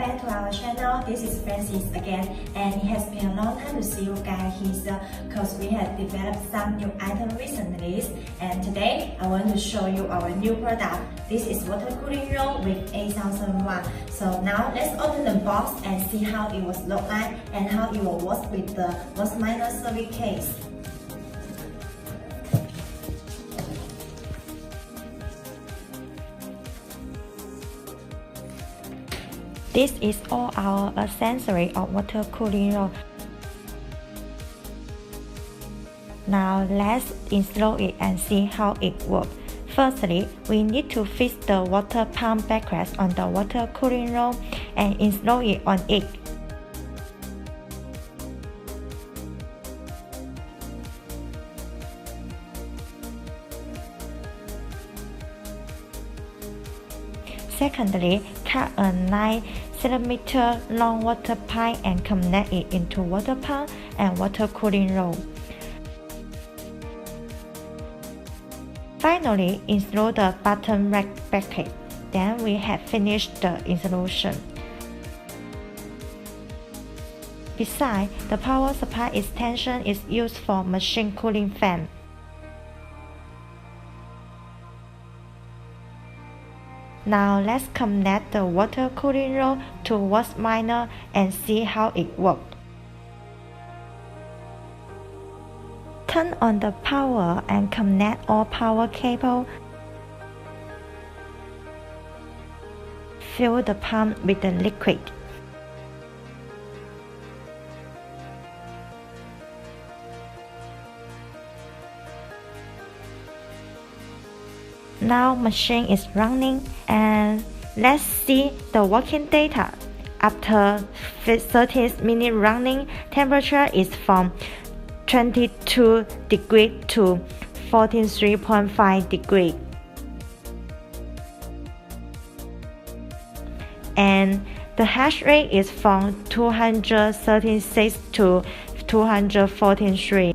back to our channel. This is Francis again, and it has been a long time to see you guys here because we have developed some new items recently. And today I want to show you our new product. This is water cooling roll with 8000 watt. So now let's open the box and see how it will look like and how it will work with the most minor service case. This is all our accessory of water cooling roll. Now let's install it and see how it works. Firstly, we need to fix the water pump backrest on the water cooling roll and install it on it. Secondly, cut a 9cm long water pipe and connect it into water pump and water cooling roll. Finally, install the button rack bracket. Then we have finished the installation. Besides, the power supply extension is used for machine cooling fan. Now let's connect the water cooling roll to watt miner and see how it works. Turn on the power and connect all power cable. Fill the pump with the liquid. Now machine is running and let's see the working data. After 30 minutes running, temperature is from 22 degrees to 43.5 degrees. And the hash rate is from 236 to 243.